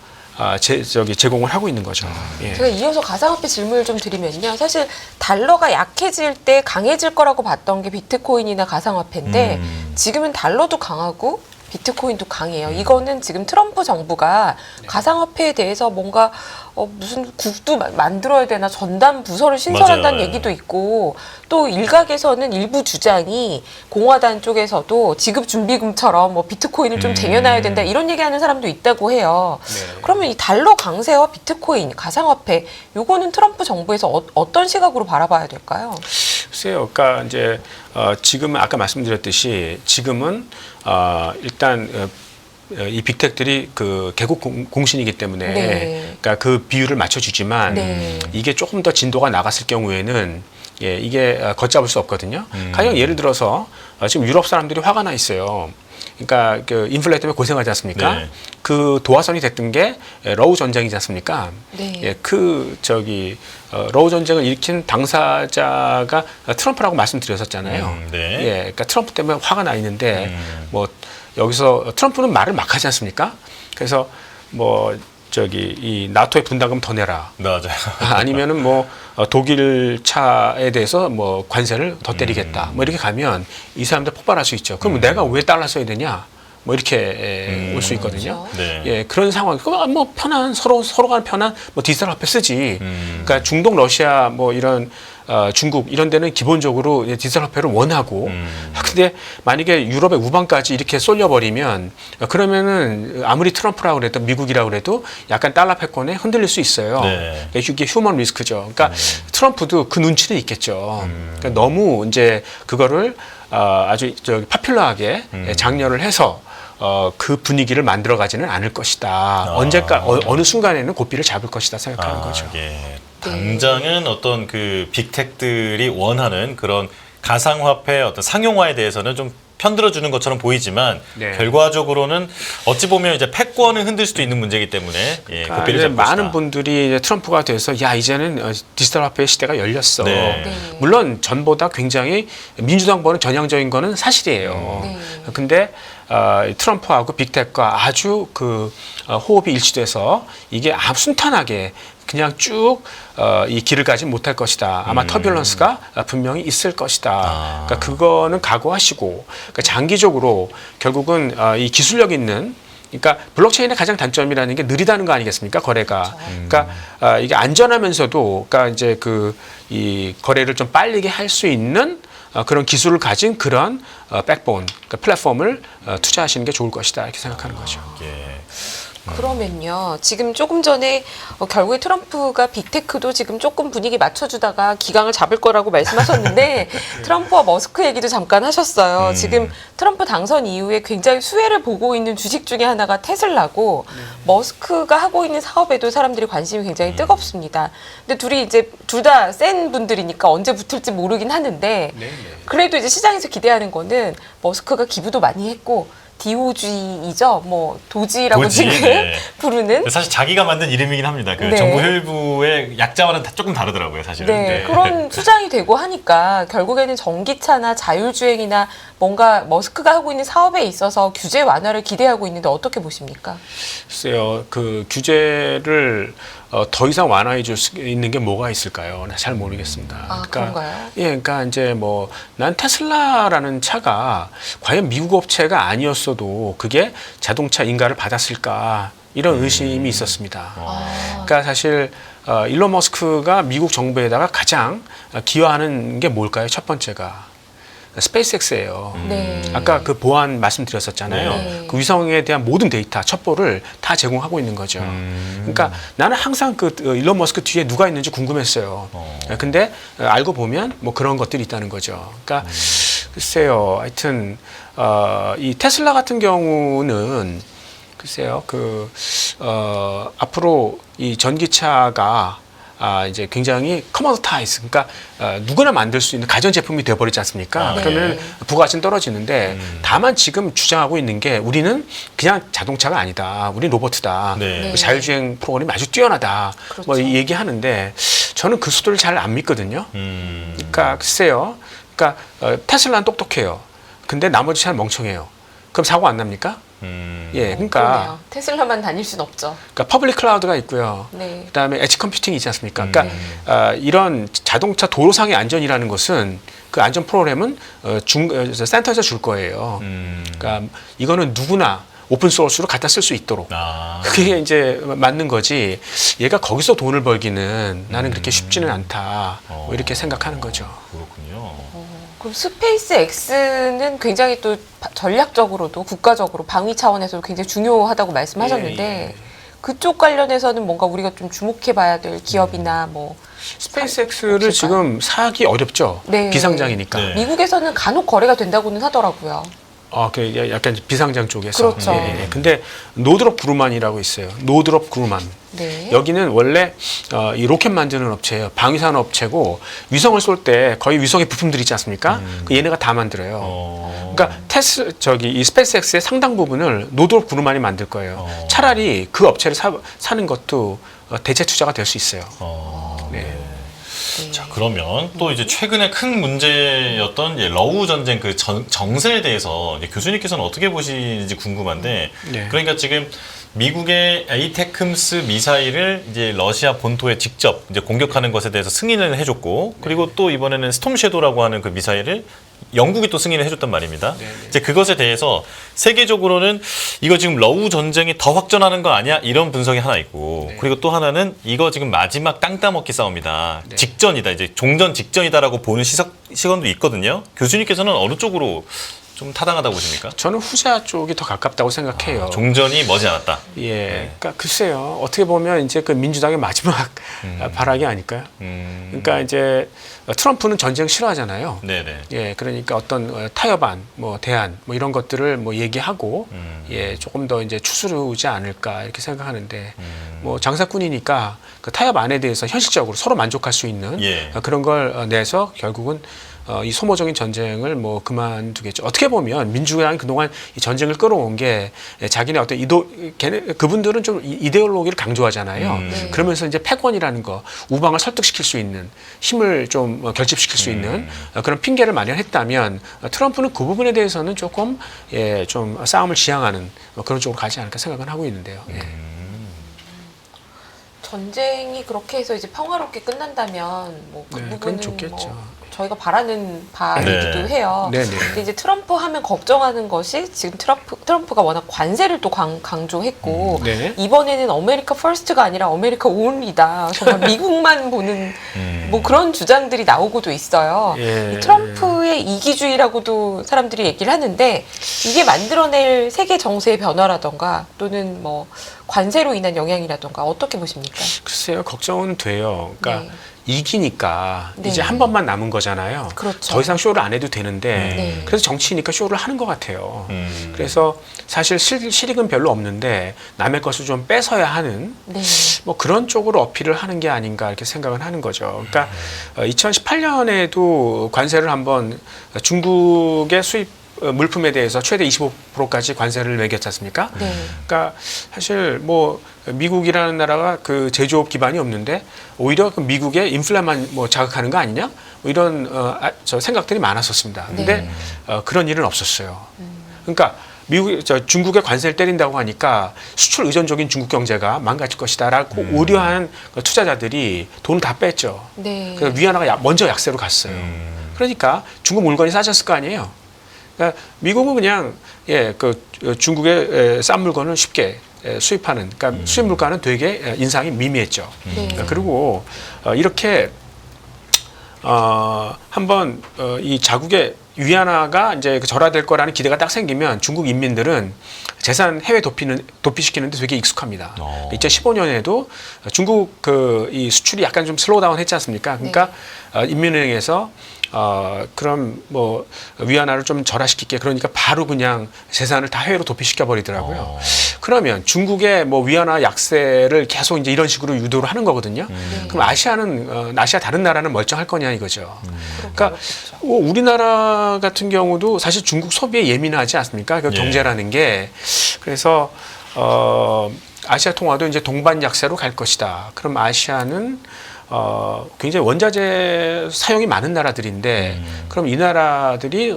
제공을 하고 있는 거죠. 예. 제가 이어서 가상화폐 질문을 좀 드리면요. 사실 달러가 약해질 때 강해질 거라고 봤던 게 비트코인이나 가상화폐인데 지금은 달러도 강하고 비트코인도 강해요. 이거는 지금 트럼프 정부가 가상화폐에 대해서 뭔가 무슨 국도 만들어야 되나 전담 부서를 신설한다는 맞아요. 얘기도 있고 또 일각에서는 일부 주장이 공화당 쪽에서도 지급준비금처럼 뭐 비트코인을 좀 쟁여놔야 된다 이런 얘기하는 사람도 있다고 해요. 네. 그러면 이 달러 강세와 비트코인, 가상화폐 요거는 트럼프 정부에서 어떤 시각으로 바라봐야 될까요? 글쎄요. 그러니까 이제 지금은 아까 말씀드렸듯이 지금은 일단 이 빅텍들이 그 개국 공신이기 때문에 네. 그러니까 그 비율을 맞춰주지만 네. 이게 조금 더 진도가 나갔을 경우에는 이게 걷잡을 수 없거든요. 가령 예를 들어서 지금 유럽 사람들이 화가 나 있어요. 그러니까 그 인플레 때문에 고생하지 않습니까? 네. 그 도화선이 됐던 게 러우 전쟁이지 않습니까? 네. 러우 전쟁을 일으킨 당사자가 트럼프라고 말씀드렸었잖아요. 네. 예, 그러니까 트럼프 때문에 화가 나 있는데 뭐 여기서 트럼프는 말을 막 하지 않습니까? 그래서 뭐 이 나토의 분담금 더 내라. 맞아요. 아니면은 뭐 독일 차에 대해서 뭐 관세를 더 때리겠다. 뭐 이렇게 가면 이 사람들 폭발할 수 있죠. 그럼 내가 왜 달러 써야 되냐? 뭐 이렇게 올 수 있거든요. 그렇죠. 네. 예, 그런 상황. 그럼 뭐 편한 서로가 편한 뭐 디지털 화폐 쓰지. 그러니까 중동, 러시아 뭐 이런 중국 이런 데는 기본적으로 이제 디지털 화폐를 원하고. 근데 만약에 유럽의 우방까지 이렇게 쏠려버리면 그러면은 아무리 트럼프라고 그래도 미국이라고 그래도 약간 달러 패권에 흔들릴 수 있어요. 네. 이게 휴먼 리스크죠. 그러니까 트럼프도 그 눈치는 있겠죠. 그러니까 너무 이제 그거를 아주 파퓰러하게 장려를 해서 그 분위기를 만들어가지는 않을 것이다. 언제까 어느 순간에는 고삐를 잡을 것이다 생각하는 거죠. 예. 당장은 어떤 그 빅텍들이 원하는 그런 가상화폐 어떤 상용화에 대해서는 좀 편들어주는 것처럼 보이지만 네. 결과적으로는 어찌 보면 이제 패권을 흔들 수도 있는 문제이기 때문에 예, 그러니까 고삐를 이제 잡을 많은 것이다. 분들이 이제 트럼프가 돼서 야 이제는 디지털 화폐의 시대가 열렸어. 네. 네. 물론 전보다 굉장히 민주당보다는 전향적인 거는 사실이에요. 네. 근데 트럼프하고 빅텍과 아주 그 호흡이 일치돼서 이게 아주 순탄하게 그냥 쭉 이 길을 가지 못할 것이다. 아마 터뷸런스가 분명히 있을 것이다. 그러니까 그거는 각오하시고 그러니까 장기적으로 결국은 이 기술력 있는 그러니까 블록체인의 가장 단점이라는 게 느리다는 거 아니겠습니까? 거래가. 그러니까 이게 안전하면서도 그러니까 이제 이 거래를 좀 빠르게 할 수 있는 그런 기술을 가진 그런 백본, 그러니까 플랫폼을 투자하시는 게 좋을 것이다 이렇게 생각하는 거죠. 예. 그러면요. 지금 조금 전에 결국에 트럼프가 빅테크도 지금 조금 분위기 맞춰주다가 기강을 잡을 거라고 말씀하셨는데 트럼프와 머스크 얘기도 잠깐 하셨어요. 지금 트럼프 당선 이후에 굉장히 수혜를 보고 있는 주식 중에 하나가 테슬라고 머스크가 하고 있는 사업에도 사람들이 관심이 굉장히 뜨겁습니다. 근데 둘이 이제 둘 다 센 분들이니까 언제 붙을지 모르긴 하는데 그래도 이제 시장에서 기대하는 거는 머스크가 기부도 많이 했고 DOG이죠. 뭐 도지라고 도지, 지금 네. 부르는 사실 자기가 만든 이름이긴 합니다. 그 네. 정부 혈부의 약자와는 조금 다르더라고요, 사실은. 네, 그런 투장이 되고 하니까 결국에는 전기차나 자율주행이나 뭔가 머스크가 하고 있는 사업에 있어서 규제 완화를 기대하고 있는데 어떻게 보십니까? 글쎄요, 그 규제를 더 이상 완화해 줄 수 있는 게 뭐가 있을까요? 잘 모르겠습니다. 아, 그런가요? 예, 그러니까 이제 뭐 난 테슬라라는 차가 과연 미국 업체가 아니었어도 그게 자동차 인가를 받았을까 이런 의심이 있었습니다. 그러니까 사실 일론 머스크가 미국 정부에다가 가장 기여하는 게 뭘까요? 첫 번째가 스페이스X예요. 네. 아까 그 보안 말씀드렸었잖아요. 네. 그 위성에 대한 모든 데이터, 첩보를 다 제공하고 있는 거죠. 그러니까 나는 항상 그 일론 머스크 뒤에 누가 있는지 궁금했어요. 근데 알고 보면 뭐 그런 것들이 있다는 거죠. 그러니까 글쎄요. 하여튼 이 테슬라 같은 경우는 글쎄요. 앞으로 이 전기차가 이제 굉장히 커머더타이즈, 그러니까 누구나 만들 수 있는 가전 제품이 되어버리지 않습니까? 네. 그러면 부가가치는 떨어지는데 다만 지금 주장하고 있는 게 우리는 그냥 자동차가 아니다, 우리는 로봇이다, 네. 자율주행 프로그램이 아주 뛰어나다, 그렇죠. 뭐 얘기하는데 저는 그 수도를 잘 안 믿거든요. 그러니까 글쎄요, 그러니까 테슬라는 똑똑해요. 근데 나머지 잘 멍청해요. 그럼 사고 안 납니까? 예, 그러니까. 그러네요. 테슬라만 다닐 순 없죠. 그러니까 퍼블릭 클라우드가 있고요. 네. 그다음에 엣지 컴퓨팅이 있지 않습니까? 그러니까 이런 자동차 도로상의 안전이라는 것은 그 안전 프로그램은 센터에서 줄 거예요. 그러니까 이거는 누구나 오픈 소스로 갖다 쓸 수 있도록. 그게 이제 맞는 거지. 얘가 거기서 돈을 벌기는 나는 그렇게 쉽지는 않다. 뭐 이렇게 생각하는 거죠. 그렇군요. 그럼 스페이스 X는 굉장히 또 전략적으로도 국가적으로 방위 차원에서도 굉장히 중요하다고 말씀하셨는데 예. 그쪽 관련해서는 뭔가 우리가 좀 주목해봐야 될 기업이나 뭐 스페이스X를 없을까요? 지금 사기 어렵죠. 네. 비상장이니까. 네. 미국에서는 간혹 거래가 된다고는 하더라고요. 그 약간 비상장 쪽에서. 그렇죠. 예. 근데 노드롭 그루만이라고 있어요. 노드롭 그루만. 네. 여기는 원래 이 로켓 만드는 업체예요. 방위산 업체고 위성을 쏠 때 거의 위성의 부품들 있지 않습니까? 그 얘네가 다 만들어요. 그러니까 이 스페이스X의 상당 부분을 노드롭 그루만이 만들 거예요. 차라리 그 업체를 사는 것도 대체 투자가 될 수 있어요. 네. 자, 그러면 또 이제 최근에 큰 문제였던 이제 러우 전쟁 그 정세에 대해서 이제 교수님께서는 어떻게 보시는지 궁금한데, 네. 그러니까 지금 미국의 에이테크임스 미사일을 이제 러시아 본토에 직접 이제 공격하는 것에 대해서 승인을 해줬고, 그리고 또 이번에는 스톰 섀도우라고 하는 그 미사일을 영국이 또 승인을 해줬단 말입니다. 네네. 이제 그것에 대해서 세계적으로는 이거 지금 러우 전쟁이 더 확전하는 거 아니야? 이런 분석이 하나 있고 네. 그리고 또 하나는 이거 지금 마지막 땅 따먹기 싸움이다. 네. 직전이다. 이제 종전 직전이다라고 보는 시선도 있거든요. 교수님께서는 어느 쪽으로 좀 타당하다고 보십니까? 저는 후자 쪽이 더 가깝다고 생각해요. 종전이 머지않았다. 예, 그러니까 글쎄요. 어떻게 보면 이제 그 민주당의 마지막 발악이 아닐까요? 그러니까 이제 트럼프는 전쟁 싫어하잖아요. 네네. 예, 그러니까 어떤 타협안, 뭐 대안, 뭐 이런 것들을 뭐 얘기하고 예, 조금 더 이제 추스르지 않을까 이렇게 생각하는데 뭐 장사꾼이니까 그 타협안에 대해서 현실적으로 서로 만족할 수 있는 예. 그런 걸 내서 결국은 이 소모적인 전쟁을 뭐 그만두겠죠. 어떻게 보면 민주당이 그동안 이 전쟁을 끌어온 게 자기네 어떤 그분들은 좀 이데올로기를 강조하잖아요. 그러면서 이제 패권이라는 거, 우방을 설득시킬 수 있는 힘을 좀 결집시킬 수 있는 그런 핑계를 마련했다면 트럼프는 그 부분에 대해서는 조금 예, 좀 싸움을 지향하는 그런 쪽으로 가지 않을까 생각은 하고 있는데요. 예. 전쟁이 그렇게 해서 이제 평화롭게 끝난다면 뭐 그 네, 그건 부분은 좋겠죠. 뭐 저희가 바라는 바이기도 네. 해요. 네, 네. 근데 이제 트럼프 하면 걱정하는 것이 지금 트럼프가 워낙 관세를 또 강조했고 네. 이번에는 아메리카 퍼스트가 아니라 아메리카 온리다. 정말 미국만 보는 뭐 그런 주장들이 나오고도 있어요. 예. 이 트럼프의 이기주의라고도 사람들이 얘기를 하는데 이게 만들어낼 세계 정세의 변화라던가 또는 뭐 관세로 인한 영향이라던가 어떻게 보십니까? 글쎄요, 걱정은 돼요. 그러니까 네. 이기니까 네. 이제 한 번만 남은 거잖아요. 그렇죠. 더 이상 쇼를 안 해도 되는데 네. 그래서 정치니까 쇼를 하는 것 같아요. 그래서 사실 실익은 별로 없는데 남의 것을 좀 뺏어야 하는 네. 뭐 그런 쪽으로 어필을 하는 게 아닌가 이렇게 생각을 하는 거죠. 그러니까 2018년에도 관세를 한번 중국의 수입 물품에 대해서 최대 25%까지 관세를 매겼지 않습니까? 네. 그러니까 사실 뭐 미국이라는 나라가 그 제조업 기반이 없는데 오히려 그 미국의 인플레만 뭐 자극하는 거 아니냐? 뭐 이런 저 생각들이 많았었습니다. 근데 그런 일은 없었어요. 그러니까 중국의 관세를 때린다고 하니까 수출 의존적인 중국 경제가 망가질 것이다라고 우려한 투자자들이 돈을 다 뺐죠. 네. 그래서 위안화가 먼저 약세로 갔어요. 그러니까 중국 물건이 싸졌을 거 아니에요. 그러니까 미국은 그냥 그 중국의 싼 물건을 쉽게 수입하는, 그러니까 수입 물가는 되게 인상이 미미했죠. 네. 그리고 이렇게 한번 이 자국의 위안화가 이제 절하될 거라는 기대가 딱 생기면 중국 인민들은 재산 해외 도피시키는데 되게 익숙합니다. 2015년에도 중국 이 수출이 약간 좀 슬로우다운 했지 않습니까? 그러니까 인민은행에서 그럼 뭐 위안화를 좀 절하시킬게 그러니까 바로 그냥 재산을 다 해외로 도피시켜 버리더라고요. 그러면 중국의 뭐 위안화 약세를 계속 이제 이런 식으로 유도를 하는 거거든요. 그럼 아시아 다른 나라는 멀쩡할 거냐 이거죠. 그러니까 우리나라 같은 경우도 사실 중국 소비에 예민하지 않습니까? 그 경제라는 게. 그래서 아시아 통화도 이제 동반 약세로 갈 것이다. 그럼 아시아는 굉장히 원자재 사용이 많은 나라들인데 그럼 이 나라들이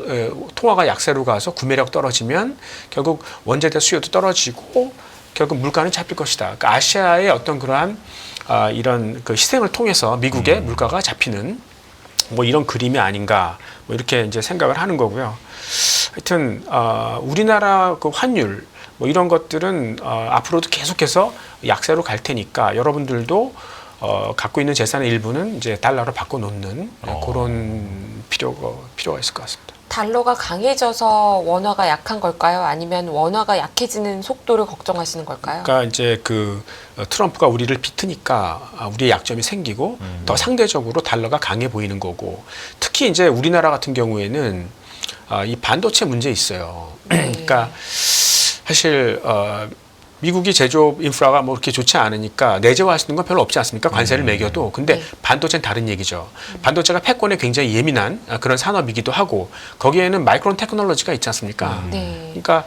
통화가 약세로 가서 구매력 떨어지면 결국 원자재 수요도 떨어지고 결국 물가는 잡힐 것이다. 그러니까 아시아의 어떤 그러한 이런 그 희생을 통해서 미국의 물가가 잡히는 뭐 이런 그림이 아닌가 뭐 이렇게 이제 생각을 하는 거고요. 하여튼 우리나라 그 환율 뭐 이런 것들은 앞으로도 계속해서 약세로 갈 테니까 여러분들도 갖고 있는 재산의 일부는 이제 달러로 바꿔놓는 그런 필요가 있을 것 같습니다. 달러가 강해져서 원화가 약한 걸까요? 아니면 원화가 약해지는 속도를 걱정하시는 걸까요? 그러니까 이제 그 트럼프가 우리를 비트니까 우리의 약점이 생기고 더 상대적으로 달러가 강해 보이는 거고 특히 이제 우리나라 같은 경우에는 이 반도체 문제 있어요. 그러니까 사실 미국이 제조업 인프라가 뭐 그렇게 좋지 않으니까 내재화할 수 있는 건 별로 없지 않습니까? 관세를 매겨도. 근데 네. 반도체는 다른 얘기죠. 반도체가 패권에 굉장히 예민한 그런 산업이기도 하고 거기에는 마이크론 테크놀로지가 있지 않습니까? 네. 그러니까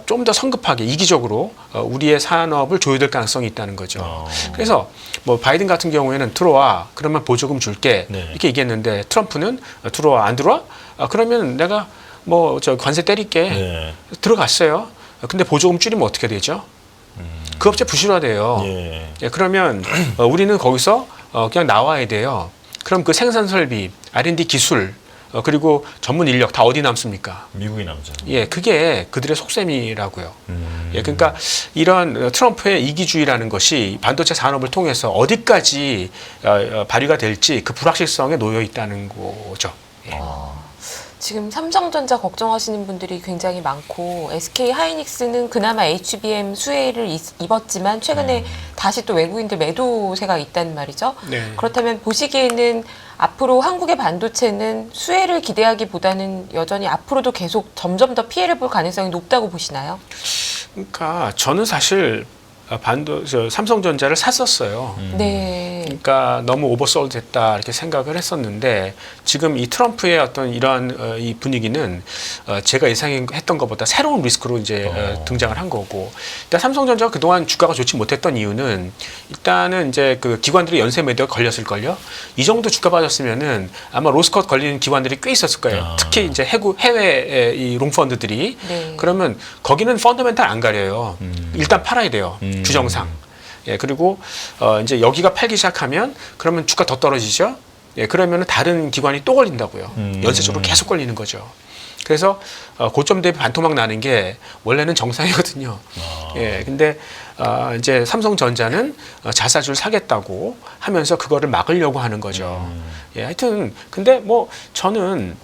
좀 더 성급하게 이기적으로 우리의 산업을 조여될 가능성이 있다는 거죠. 그래서 뭐 바이든 같은 경우에는 들어와 그러면 보조금 줄게 이렇게 얘기했는데 트럼프는 들어와 안 들어와? 그러면 내가 뭐 저 관세 때릴게 들어갔어요. 근데 보조금 줄이면 어떻게 되죠? 그 업체 부실화돼요. 그러면 우리는 거기서 그냥 나와야 돼요. 그럼 그 생산 설비, R&D 기술 그리고 전문 인력 다 어디 남습니까? 미국이 남죠. 예, 그게 그들의 속셈이라고요. 예, 그러니까 이런 트럼프의 이기주의라는 것이 반도체 산업을 통해서 어디까지 발휘가 될지 그 불확실성에 놓여 있다는 거죠. 예. 지금 삼성전자 걱정하시는 분들이 굉장히 많고 SK 하이닉스는 그나마 HBM 수혜를 입었지만 최근에 다시 또 외국인들 매도세가 있다는 말이죠. 네. 그렇다면 보시기에는 앞으로 한국의 반도체는 수혜를 기대하기보다는 여전히 앞으로도 계속 점점 더 피해를 볼 가능성이 높다고 보시나요? 그러니까 저는 사실 삼성전자를 샀었어요. 네. 그러니까 너무 오버솔드 됐다 이렇게 생각을 했었는데 지금 이 트럼프의 어떤 이런 이 분위기는 제가 예상했던 것보다 새로운 리스크로 이제 등장을 한 거고 일단 삼성전자가 그동안 주가가 좋지 못했던 이유는 일단은 이제 그 기관들이 연쇄 매도가 걸렸을걸요. 이 정도 주가 빠졌으면은 아마 로스컷 걸리는 기관들이 꽤 있었을 거예요. 특히 이제 해외 이 롱펀드들이 네. 그러면 거기는 펀더멘탈 안 가려요. 일단 팔아야 돼요. 주정상. 예, 그리고 이제 여기가 팔기 시작하면 그러면 주가 더 떨어지죠. 예, 그러면은 다른 기관이 또 걸린다고요. 연쇄적으로 계속 걸리는 거죠. 그래서 고점 대비 반토막 나는 게 원래는 정상이거든요. 예, 근데 이제 삼성전자는 자사주를 사겠다고 하면서 그거를 막으려고 하는 거죠. 예, 하여튼 근데 뭐 저는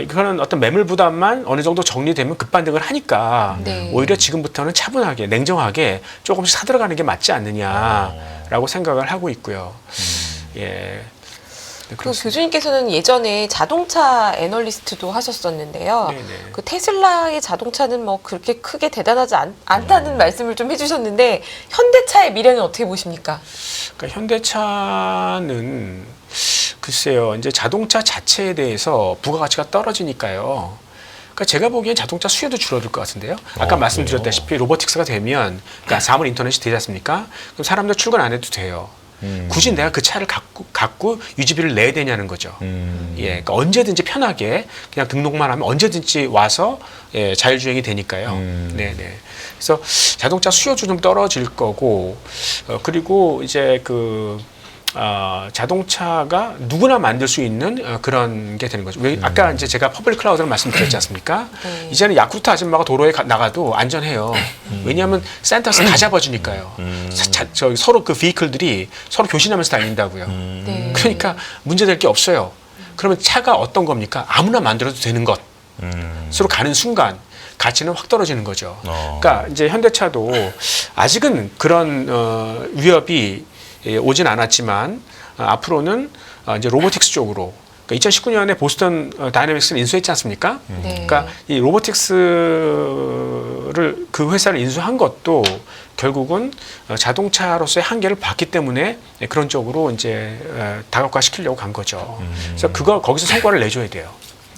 이거는 어떤 매물 부담만 어느 정도 정리되면 급반등을 하니까 네. 오히려 지금부터는 차분하게 냉정하게 조금씩 사들어가는 게 맞지 않느냐라고 생각을 하고 있고요. 예. 네, 그 그렇습니다. 교수님께서는 예전에 자동차 애널리스트도 하셨었는데요. 네네. 그 테슬라의 자동차는 뭐 그렇게 크게 대단하지 않다는 말씀을 좀 해주셨는데 현대차의 미래는 어떻게 보십니까? 그러니까 현대차는 글쎄요, 이제 자동차 자체에 대해서 부가가치가 떨어지니까요. 그러니까 제가 보기엔 자동차 수요도 줄어들 것 같은데요. 아까 말씀드렸다시피 로보틱스가 되면, 그러니까 사물 인터넷이 되지 않습니까? 그럼 사람들 출근 안 해도 돼요. 굳이 내가 그 차를 갖고 유지비를 내야 되냐는 거죠. 예, 그러니까 언제든지 편하게 그냥 등록만 하면 언제든지 와서 예, 자율주행이 되니까요. 네네. 그래서 자동차 수요도 좀 떨어질 거고, 그리고 이제 자동차가 누구나 만들 수 있는 그런 게 되는 거죠. 왜 아까 이제 제가 퍼블릭 클라우드를 말씀드렸지 않습니까? 네. 이제는 야쿠르트 아줌마가 도로에 나가도 안전해요. 왜냐하면 센터에서 다 잡아주니까요. 서로 그 비클들이 서로 교신하면서 다닌다고요. 네. 그러니까 문제될 게 없어요. 그러면 차가 어떤 겁니까? 아무나 만들어도 되는 것으로 가는 순간 가치는 확 떨어지는 거죠. 그러니까 이제 현대차도 아직은 그런 위협이 오진 않았지만 앞으로는 이제 로보틱스 쪽으로 그러니까 2019년에 보스턴 다이내믹스를 인수했지 않습니까? 네. 그러니까 이 로보틱스를 그 회사를 인수한 것도 결국은 자동차로서의 한계를 봤기 때문에 그런 쪽으로 이제 다각화시키려고 간 거죠. 그래서 거기서 성과를 내줘야 돼요.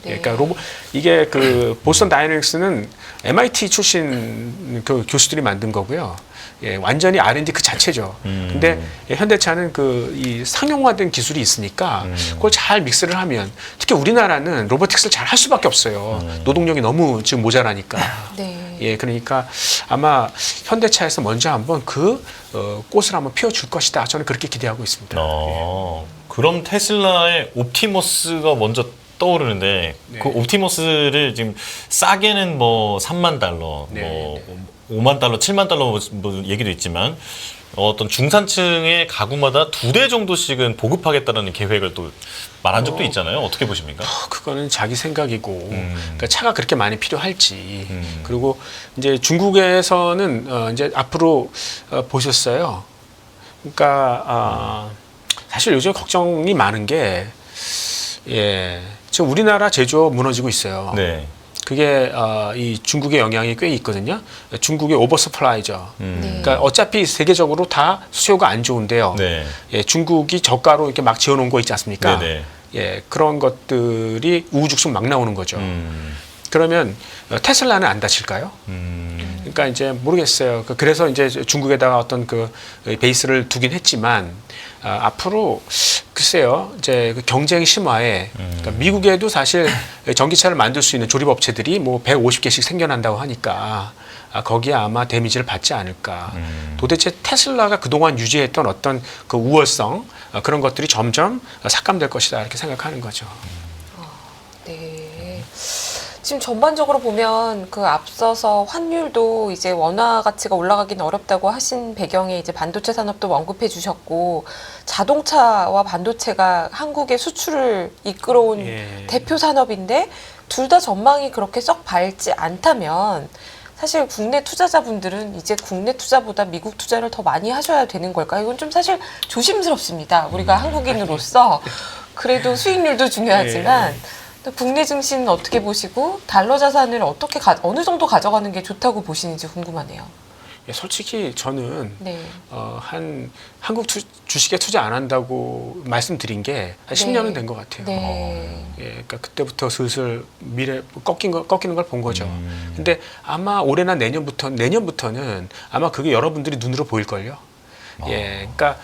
네. 그러니까 이게 그 보스턴 다이내믹스는 MIT 출신 그 교수들이 만든 거고요. 예, 완전히 R&D 그 자체죠. 근데 현대차는 이 상용화된 기술이 있으니까 그걸 잘 믹스를 하면 특히 우리나라는 로보틱스를 잘 할 수밖에 없어요. 노동력이 너무 지금 모자라니까. 네. 예, 그러니까 아마 현대차에서 먼저 한번 꽃을 한번 피워줄 것이다. 저는 그렇게 기대하고 있습니다. 그럼 테슬라의 옵티머스가 먼저 떠오르는데 네. 그 옵티머스를 지금 싸게는 뭐 3만 달러, 네, 뭐 5만 달러, 7만 달러 뭐 얘기도 있지만 어떤 중산층의 가구마다 2대 정도씩은 보급하겠다는 계획을 또 말한 적도 있잖아요. 어떻게 보십니까? 그거는 자기 생각이고, 그러니까 차가 그렇게 많이 필요할지. 그리고 이제 중국에서는 이제 앞으로 보셨어요. 그러니까 사실 요즘 걱정이 많은 게 지금 우리나라 제조업 무너지고 있어요. 네. 그게 이 중국의 영향이 꽤 있거든요. 중국의 오버서플라이죠. 그러니까 어차피 세계적으로 다 수요가 안 좋은데요. 네. 예, 중국이 저가로 이렇게 막 지어놓은 거 있지 않습니까? 네네. 예, 그런 것들이 우후죽순 막 나오는 거죠. 그러면 테슬라는 안 다칠까요? 그러니까 이제 모르겠어요. 그래서 이제 중국에다가 어떤 베이스를 두긴 했지만 앞으로 글쎄요, 이제 경쟁 심화에 그러니까 미국에도 사실 전기차를 만들 수 있는 조립업체들이 뭐 150개씩 생겨난다고 하니까 거기에 아마 데미지를 받지 않을까. 도대체 테슬라가 그동안 유지했던 어떤 그 우월성 그런 것들이 점점 삭감될 것이다 이렇게 생각하는 거죠. 지금 전반적으로 보면 그 앞서서 환율도 이제 원화 가치가 올라가기는 어렵다고 하신 배경에 이제 반도체 산업도 언급해 주셨고 자동차와 반도체가 한국의 수출을 이끌어온 예. 대표 산업인데 둘 다 전망이 그렇게 썩 밝지 않다면 사실 국내 투자자분들은 이제 국내 투자보다 미국 투자를 더 많이 하셔야 되는 걸까? 이건 좀 사실 조심스럽습니다. 우리가 한국인으로서 그래도 수익률도 중요하지만 또 국내 증시는 어떻게 보시고 달러 자산을 어떻게 어느 정도 가져가는 게 좋다고 보시는지 궁금하네요. 예, 솔직히 저는 네. 한 한국 주식에 투자 안 한다고 말씀드린 게 한 10년은 된 것 같아요. 네. 예, 그러니까 그때부터 슬슬 미래 꺾이는 걸 본 거죠. 근데 아마 올해나 내년부터는 아마 그게 여러분들이 눈으로 보일 걸요. 예, 그러니까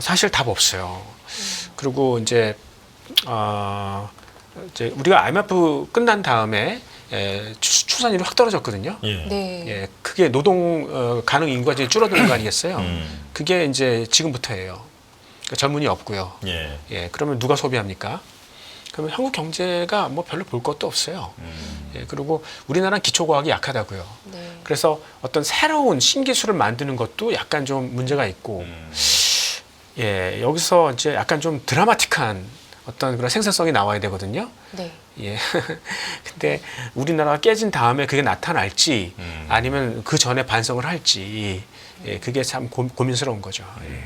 사실 답 없어요. 그리고 이제 우리가 IMF 끝난 다음에 출산율이 확 떨어졌거든요. 예. 네. 예, 그게 노동 가능 인구가 이제 줄어드는 거 아니겠어요? 그게 이제 지금부터예요. 그러니까 젊은이 없고요. 예. 예, 그러면 누가 소비합니까? 그러면 한국 경제가 뭐 별로 볼 것도 없어요. 예, 그리고 우리나라는 기초과학이 약하다고요. 네. 그래서 어떤 새로운 신기술을 만드는 것도 약간 좀 문제가 있고, 예, 여기서 이제 약간 좀 드라마틱한 어떤 그런 생산성이 나와야 되거든요. 네. 예. 근데 우리나라가 깨진 다음에 그게 나타날지 아니면 그 전에 반성을 할지, 예, 그게 참 고민스러운 거죠. 예.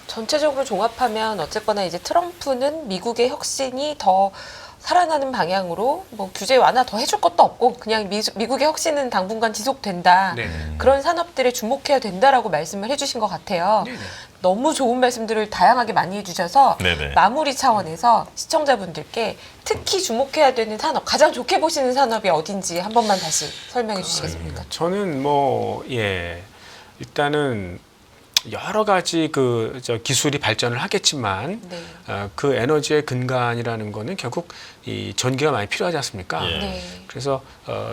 전체적으로 종합하면 어쨌거나 이제 트럼프는 미국의 혁신이 더 살아나는 방향으로 뭐 규제 완화 더 해줄 것도 없고 그냥 미국의 혁신은 당분간 지속된다. 네. 그런 산업들에 주목해야 된다라고 말씀을 해주신 것 같아요. 네네. 너무 좋은 말씀들을 다양하게 많이 해주셔서 네네. 마무리 차원에서 시청자분들께 특히 주목해야 되는 산업, 가장 좋게 보시는 산업이 어딘지 한 번만 다시 설명해 주시겠습니까? 저는 뭐, 예, 일단은 여러 가지 기술이 발전을 하겠지만, 네. 그 에너지의 근간이라는 거는 결국 이 전기가 많이 필요하지 않습니까? 예. 네. 그래서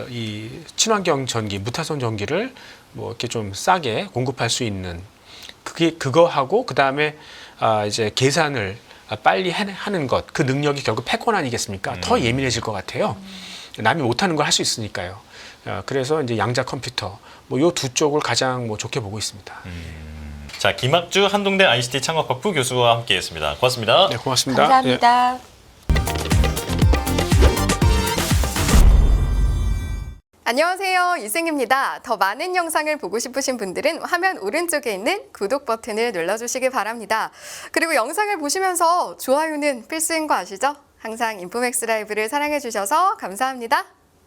이 친환경 전기, 무탄소 전기를 뭐 이렇게 좀 싸게 공급할 수 있는 그거 하고 그 다음에 이제 계산을 빨리 하는 것, 그 능력이 결국 패권 아니겠습니까? 더 예민해질 것 같아요. 남이 못하는 걸 할 수 있으니까요. 그래서 이제 양자 컴퓨터 뭐 요 두 쪽을 가장 뭐 좋게 보고 있습니다. 자, 김학주 한동대 ICT 창업학부 교수와 함께했습니다. 고맙습니다. 네, 고맙습니다. 예. 감사합니다. 안녕하세요. 이승입니다. 더 많은 영상을 보고 싶으신 분들은 화면 오른쪽에 있는 구독 버튼을 눌러주시기 바랍니다. 그리고 영상을 보시면서 좋아요는 필수인 거 아시죠? 항상 인포맥스 라이브를 사랑해주셔서 감사합니다.